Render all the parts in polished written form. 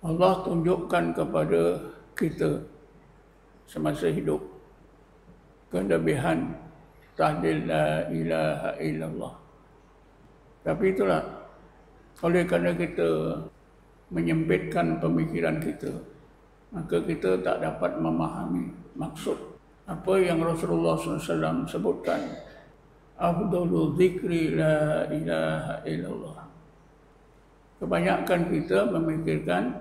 Allah tunjukkan kepada kita semasa hidup kelebihan tahlil la ilaha illallah. Tapi itulah, oleh kerana kita menyempitkan pemikiran kita, maka kita tak dapat memahami maksud apa yang Rasulullah SAW sebutkan. Afdalu zikri la ilaha illallah. Kebanyakan kita memikirkan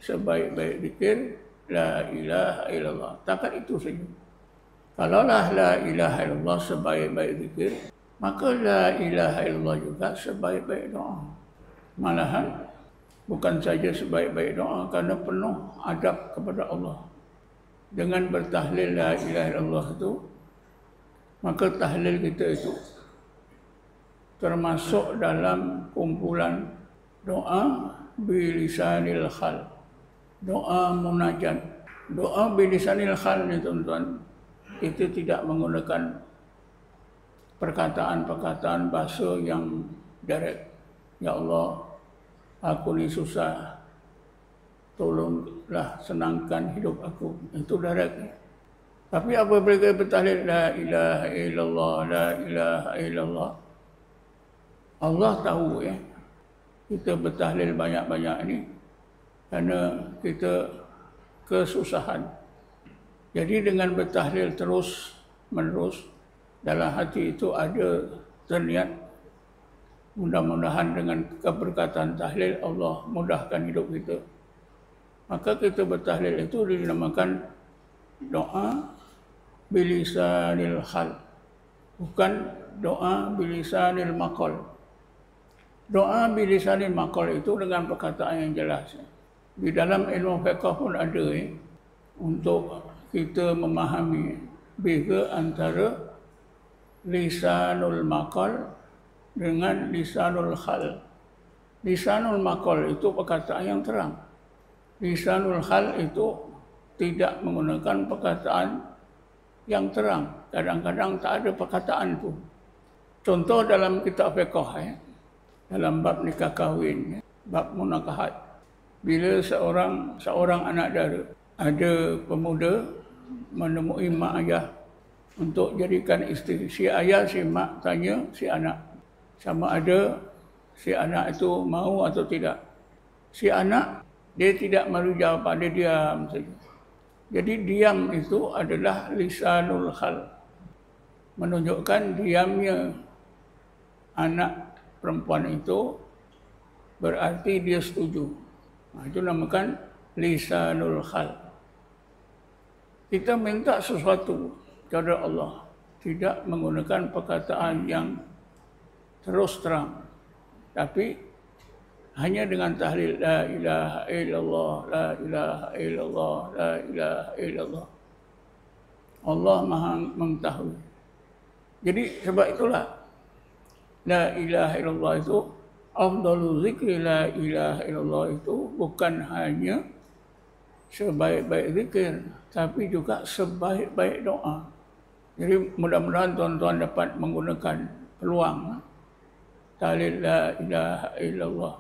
sebaik-baik zikir la ilaha illallah. Takat itu saja. Kalaulah la ilaha illallah sebaik-baik zikir, maka la ilaha illallah juga sebaik-baik doa. Malahan bukan saja sebaik-baik doa, kerana penuh adab kepada Allah. Dengan bertahlil la ilaha illallah itu, maka tahlil kita itu termasuk dalam kumpulan doa bilisanil khal, doa munajat. Doa bilisanil khal ni tuan-tuan, kita tidak menggunakan perkataan-perkataan bahasa yang direct. Ya Allah, aku ni susah, tolonglah senangkan hidup aku. Itu direct. Tapi apabila kita bertahlil la ilaha illallah, la ilaha illallah, Allah tahu kita bertahlil banyak-banyak ni kerana kita kesusahan. Jadi dengan bertahlil terus menerus, dalam hati itu ada terniat, mudah-mudahan dengan keberkatan tahlil Allah mudahkan hidup kita. Maka kita bertahlil itu dinamakan doa bilisanil khal, bukan doa bilisanil maqal. Doa bilisanil maqal itu dengan perkataan yang jelas. Di dalam ilmu fiqh pun ada untuk kita memahami beza antara lisanul maqal dengan lisanul khal. Lisanul maqal itu perkataan yang terang. Lisanul khal itu tidak menggunakan perkataan yang terang. Kadang-kadang tak ada perkataan itu. Contoh dalam kitab fiqh, dalam bab nikah kahwin, bab munakahat. Bila seorang anak dara, ada pemuda menemui mak ayah untuk jadikan isteri. Si ayah, si mak tanya si anak, sama ada si anak itu mahu atau tidak. Si anak, dia tidak mahu jawapan, dia diam saja. Jadi diam itu adalah lisanul khal, menunjukkan diamnya anak perempuan itu berarti dia setuju. Itu namakan lisanul khal. Kita minta sesuatu kepada Allah, tidak menggunakan perkataan yang terus terang, tapi hanya dengan tahlil la ilaha illallah, la ilaha illallah, la ilaha illallah. Allah Maha mengetahui. Jadi sebab itulah la ilaha illallah itu, afdalu zikri la ilaha illallah itu bukan hanya sebaik-baik zikir, tapi juga sebaik-baik doa. Jadi mudah-mudahan tuan-tuan dapat menggunakan peluang tahlil la ilaha illallah.